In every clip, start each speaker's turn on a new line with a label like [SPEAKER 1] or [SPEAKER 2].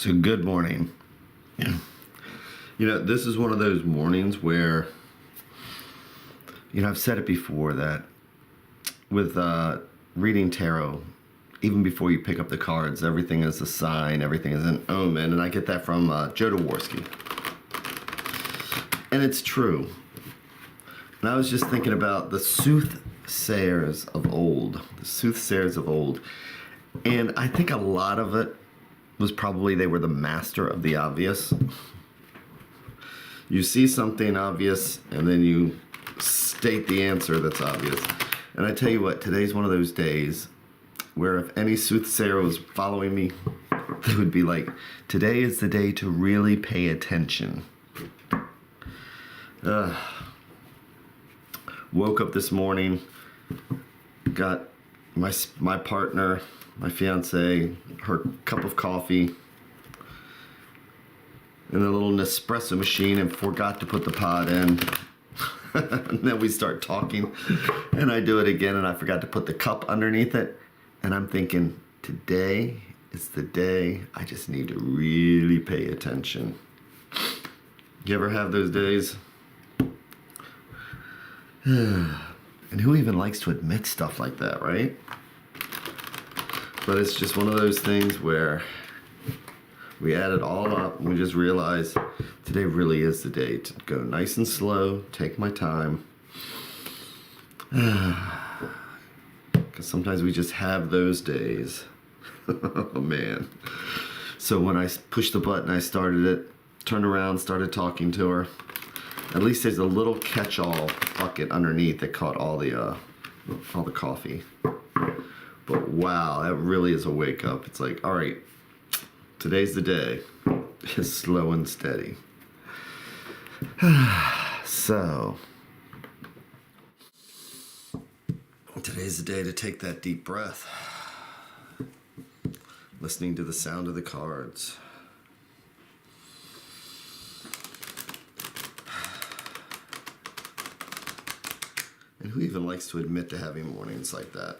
[SPEAKER 1] So good morning. This is one of those mornings where, I've said it before that with reading tarot, even before you pick up the cards, everything is a sign, everything is an omen, and I get that from Joe Dvorsky. And it's true. And I was just thinking about the soothsayers of old, and I think a lot of it was probably they were the master of the obvious. You see something obvious, and then you state the answer that's obvious. And I tell you what, today's one of those days where if any soothsayer was following me, they would be like, today is the day to really pay attention. Woke up this morning, got my partner, my fiance, her cup of coffee in a little Nespresso machine and forgot to put the pod in. And then we start talking and I do it again and I forgot to put the cup underneath it. And I'm thinking, today is the day I just need to really pay attention. You ever have those days? And who even likes to admit stuff like that, right? But it's just one of those things where we add it all up and we just realize today really is the day to go nice and slow, take my time. Because sometimes we just have those days. Oh man. So when I pushed the button, I started it, turned around, started talking to her. At least there's a little catch-all bucket underneath that caught all the coffee. But wow, that really is a wake up. It's like, all right, today's the day. It's slow and steady. So, today's the day to take that deep breath. Listening to the sound of the cards. And who even likes to admit to having mornings like that?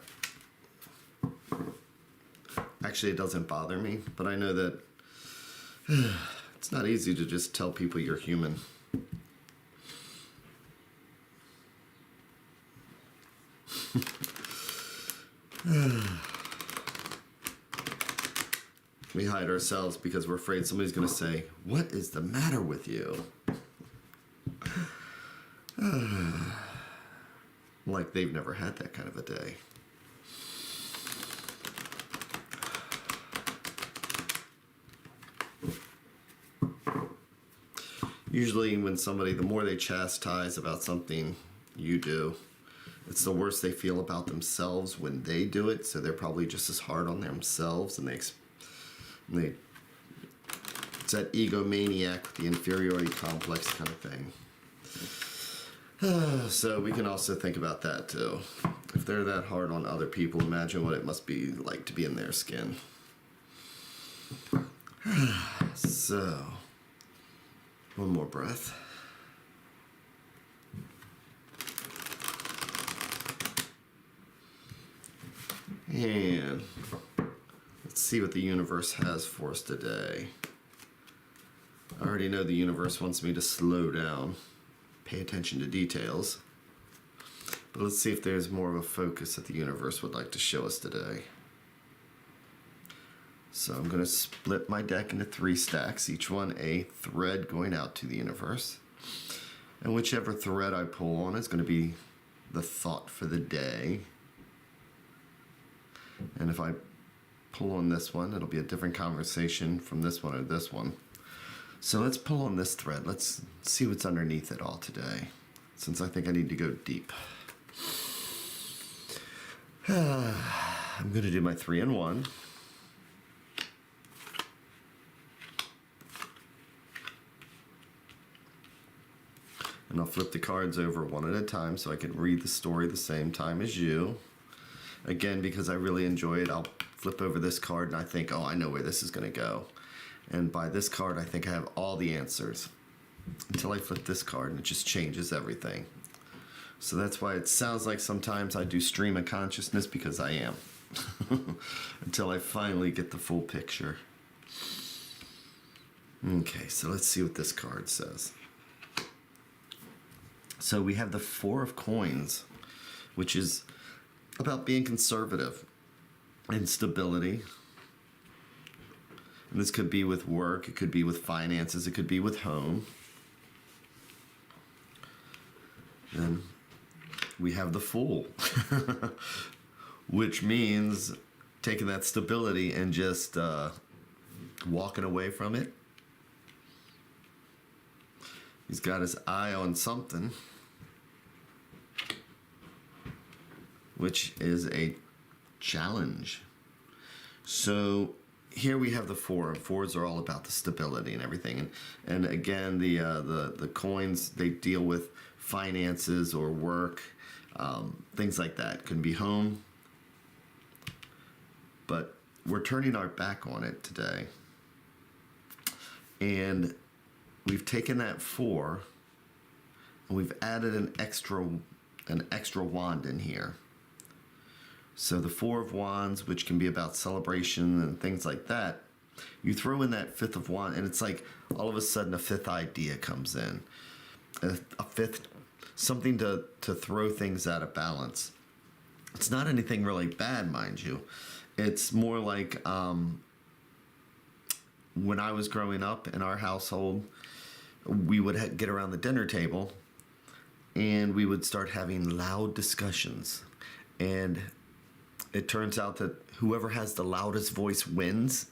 [SPEAKER 1] Actually, it doesn't bother me, but I know that it's not easy to just tell people you're human. We hide ourselves because we're afraid somebody's going to say, "What is the matter with you?" Like they've never had that kind of a day. Usually when somebody, the more they chastise about something you do, it's the worse they feel about themselves when they do it, so they're probably just as hard on themselves, and it's that egomaniac with the inferiority complex kind of thing. So we can also think about that too. If they're that hard on other people, imagine what it must be like to be in their skin. So, one more breath. And let's see what the universe has for us today. I already know the universe wants me to slow down, pay attention to details. But let's see if there's more of a focus that the universe would like to show us today. So I'm going to split my deck into 3 stacks, each one a thread going out to the universe. And whichever thread I pull on is going to be the thought for the day. And if I pull on this one, it'll be a different conversation from this one or this one. So let's pull on this thread. Let's see what's underneath it all today, since I think I need to go deep. I'm going to do my 3-in-1. And I'll flip the cards over one at a time so I can read the story the same time as you. Again, because I really enjoy it, I'll flip over this card and I think, oh, I know where this is going to go. And by this card, I think I have all the answers. Until I flip this card and it just changes everything. So that's why it sounds like sometimes I do stream of consciousness, because I am. Until I finally get the full picture. Okay, so let's see what this card says. So we have the Four of Coins, which is about being conservative and stability. And this could be with work, it could be with finances, it could be with home. Then we have the Fool, which means taking that stability and just walking away from it. He's got his eye on something, which is a challenge. So here we have the Four, and fours are all about the stability and everything. And again, the coins, they deal with finances or work, things like that. Can be home, but we're turning our back on it today. And we've taken that Four and we've added an extra wand in here. So the Four of Wands, which can be about celebration and things like that, you throw in that Fifth of Wands, and it's like all of a sudden a fifth idea comes in. A fifth, something to throw things out of balance. It's not anything really bad, mind you. It's more like when I was growing up in our household, we would get around the dinner table and we would start having loud discussions. And it turns out that whoever has the loudest voice wins,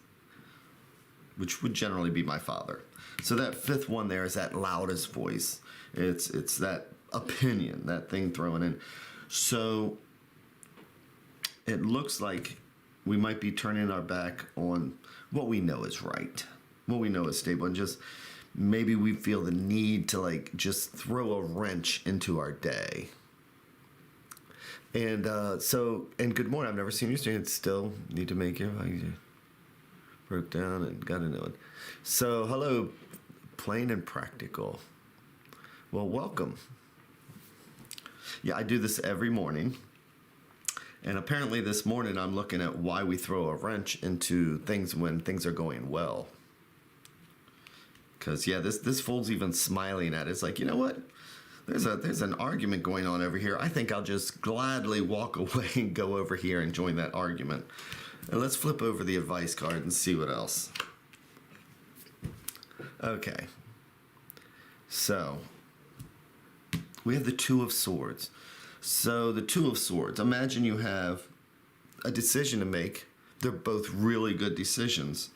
[SPEAKER 1] which would generally be my father. So that fifth one there is that loudest voice. It's that opinion, that thing thrown in. So it looks like we might be turning our back on what we know is right, what we know is stable, and just maybe we feel the need to like just throw a wrench into our day. And and good morning. I've never seen you stream. Still need to make your broke down and got a new one. So hello, Plain and Practical. Well, welcome. Yeah, I do this every morning. And apparently this morning I'm looking at why we throw a wrench into things when things are going well. Because yeah, this fool's even smiling at it. It's like, you know what? There's an argument going on over here. I think I'll just gladly walk away and go over here and join that argument. And let's flip over the advice card and see what else. Okay. So we have the Two of Swords. So the Two of Swords, imagine you have a decision to make. They're both really good decisions.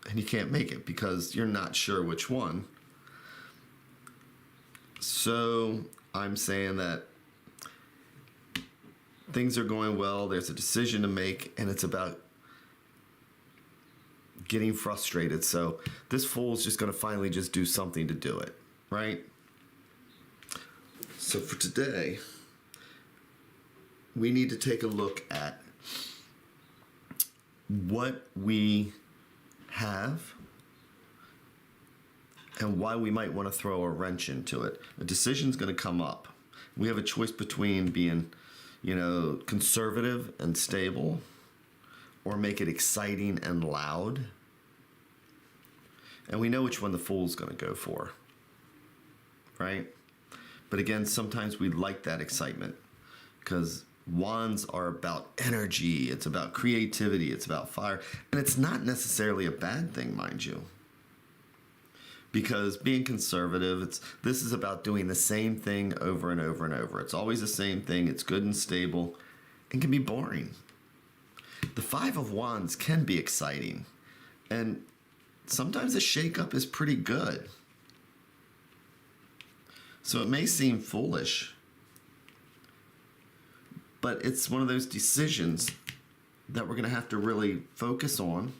[SPEAKER 1] And you can't make it because you're not sure which one. So I'm saying that things are going well, there's a decision to make, and it's about getting frustrated. So this fool's just going to finally just do something to do it, right? So for today, we need to take a look at what we have and why we might want to throw a wrench into it. A decision's going to come up. We have a choice between being, conservative and stable, or make it exciting and loud. And we know which one the fool's going to go for, right? But again, sometimes we like that excitement because wands are about energy. It's about creativity. It's about fire. And it's not necessarily a bad thing, mind you. Because being conservative, this is about doing the same thing over and over and over. It's always the same thing. It's good and stable and can be boring. The Five of Wands can be exciting. And sometimes a shakeup is pretty good. So it may seem foolish, but it's one of those decisions that we're going to have to really focus on.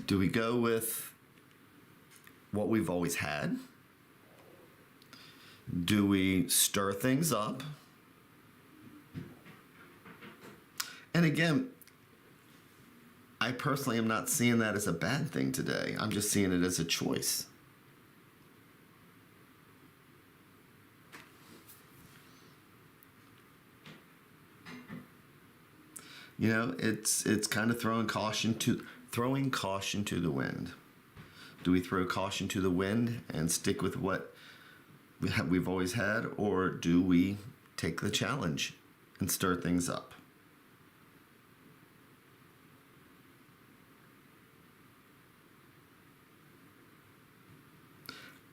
[SPEAKER 1] Do we go with what we've always had? Do we stir things up? And again, I personally am not seeing that as a bad thing today. I'm just seeing it as a choice. it's kind of throwing caution to the wind. Do we throw caution to the wind and stick with what we've always had, or do we take the challenge and stir things up?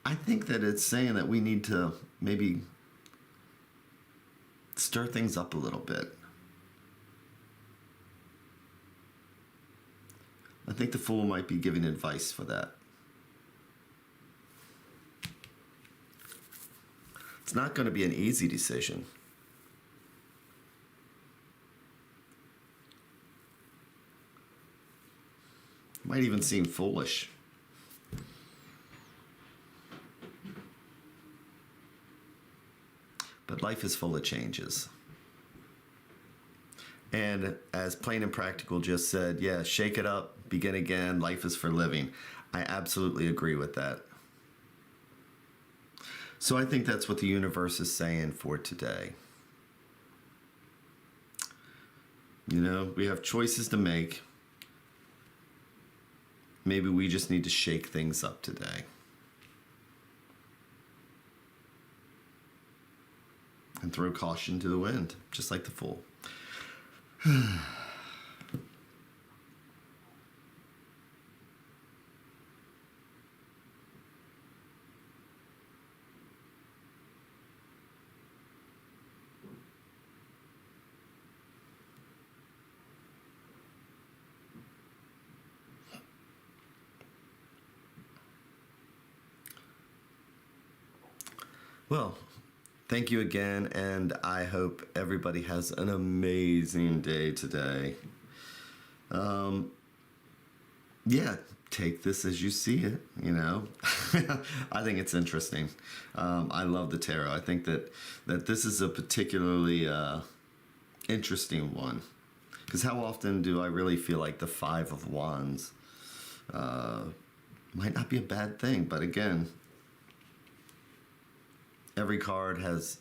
[SPEAKER 1] I think that it's saying that we need to maybe stir things up a little bit. I think the Fool might be giving advice for that. It's not going to be an easy decision. Might even seem foolish. But life is full of changes. And as Plain and Practical just said, yeah, shake it up, begin again, life is for living. I absolutely agree with that. So I think that's what the universe is saying for today. We have choices to make. Maybe we just need to shake things up today. And throw caution to the wind, just like the Fool. Well, thank you again, and I hope everybody has an amazing day today. Yeah, take this as you see it, I think it's interesting. I love the tarot. I think that this is a particularly interesting one. Because how often do I really feel like the Five of Wands might not be a bad thing, but again, every card has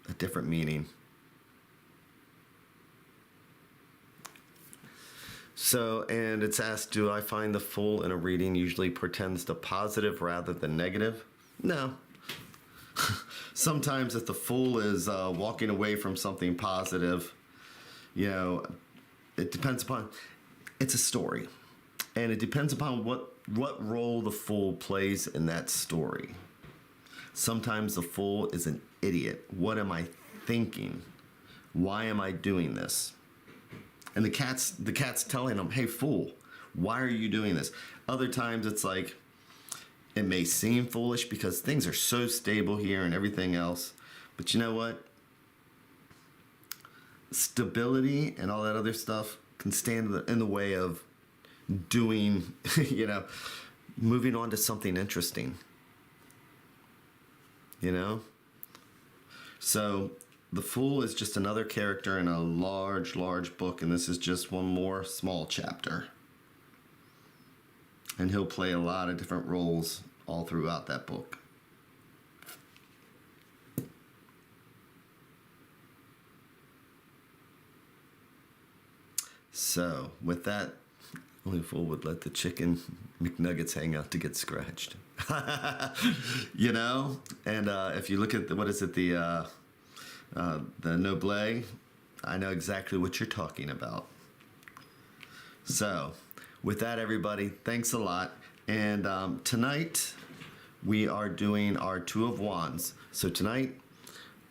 [SPEAKER 1] a different meaning. So, and it's asked, do I find the Fool in a reading usually portends to positive rather than negative? No. Sometimes if the Fool is walking away from something positive, it depends upon, it's a story. And it depends upon what role the Fool plays in that story. Sometimes the Fool is an idiot. What am I thinking? Why am I doing this? And the cat's telling him, hey, Fool, why are you doing this? Other times it's like, it may seem foolish because things are so stable here and everything else. But you know what? Stability and all that other stuff can stand in the way of doing, moving on to something interesting. So the Fool is just another character in a large, large book, and this is just one more small chapter. And he'll play a lot of different roles all throughout that book. So, with that, only a fool would let the chicken McNuggets hang out to get scratched. And if you look at the Noble, I know exactly what you're talking about. So, with that, everybody, thanks a lot. And tonight, we are doing our Two of Wands. So tonight,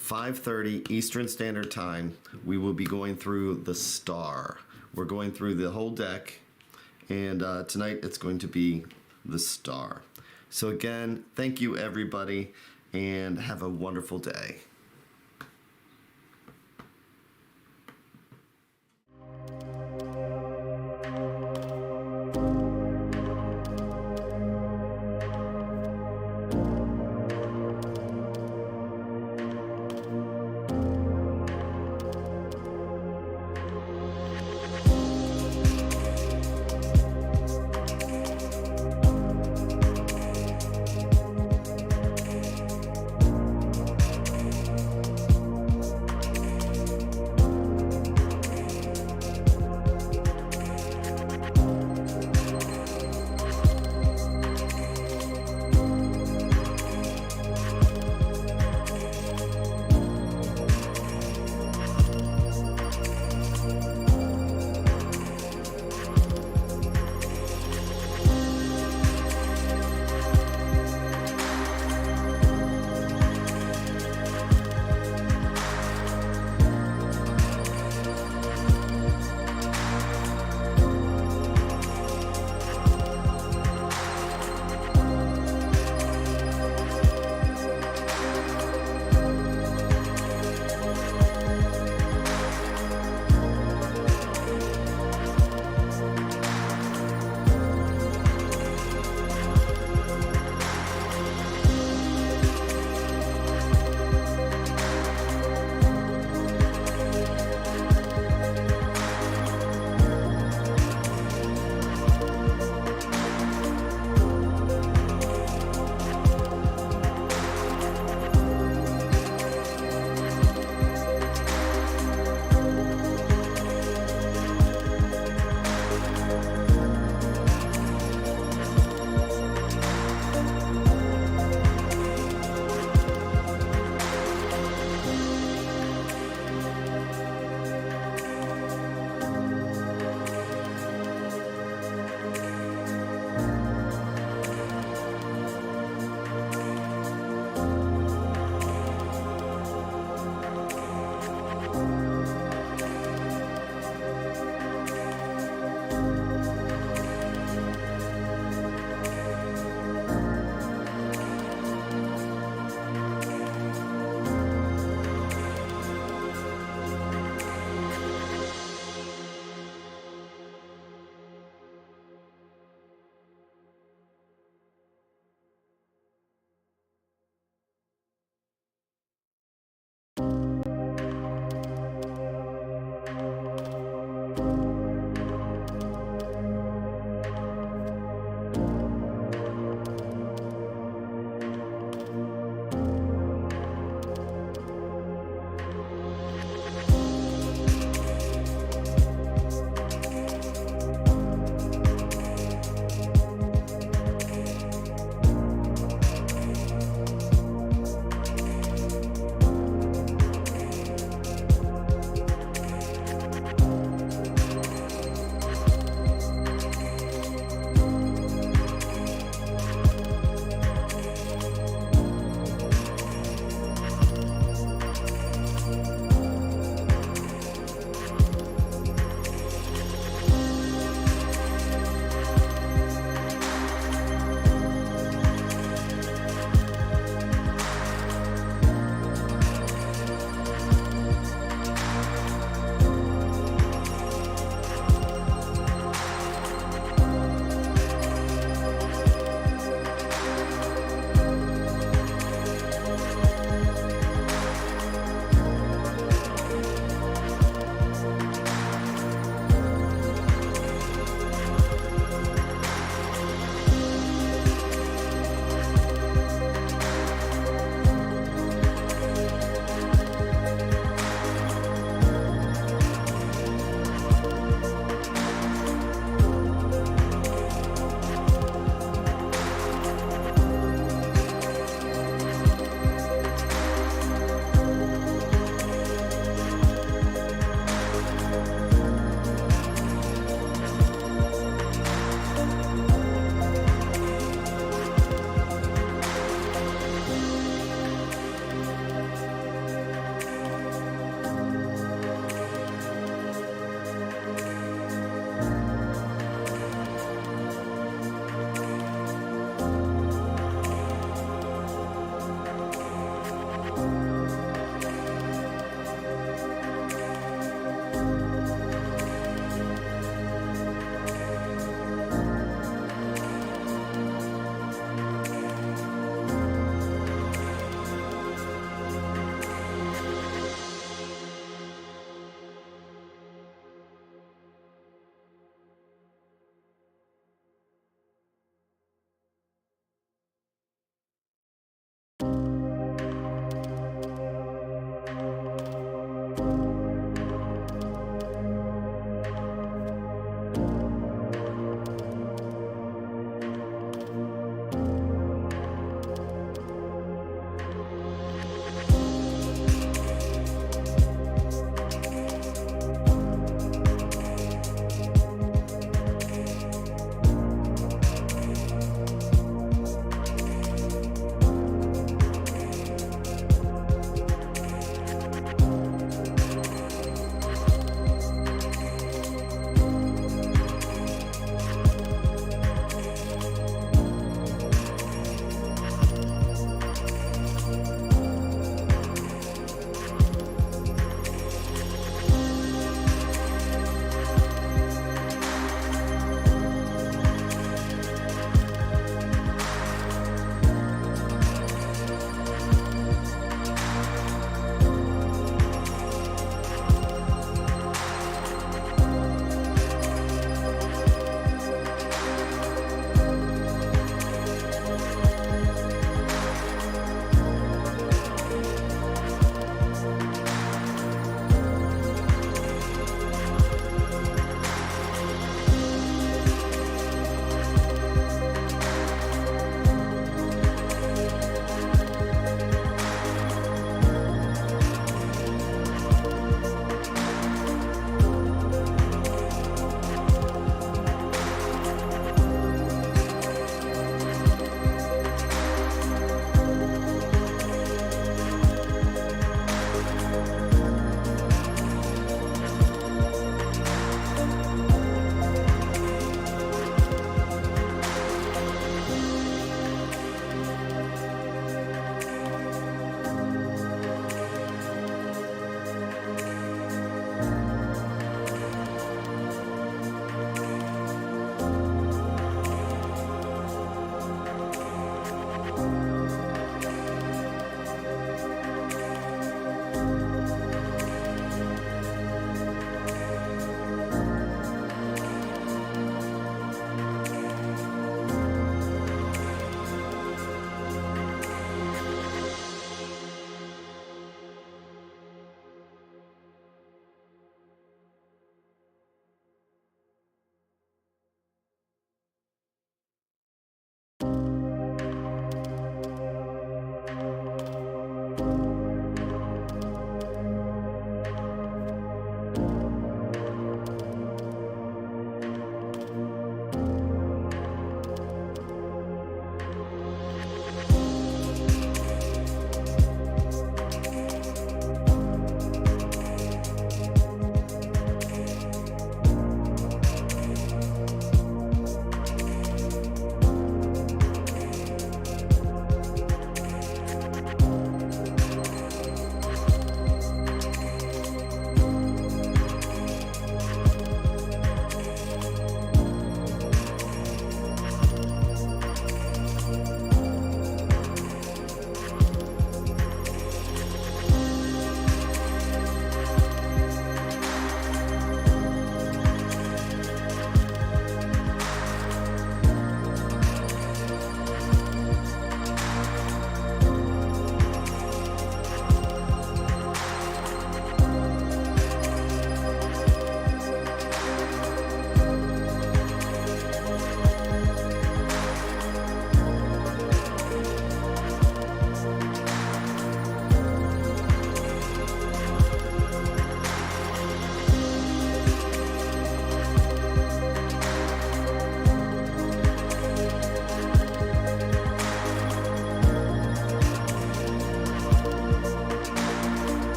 [SPEAKER 1] 5:30 Eastern Standard Time, we will be going through the Star. We're going through the whole deck, and tonight it's going to be the Star. So again, thank you, everybody, and have a wonderful day.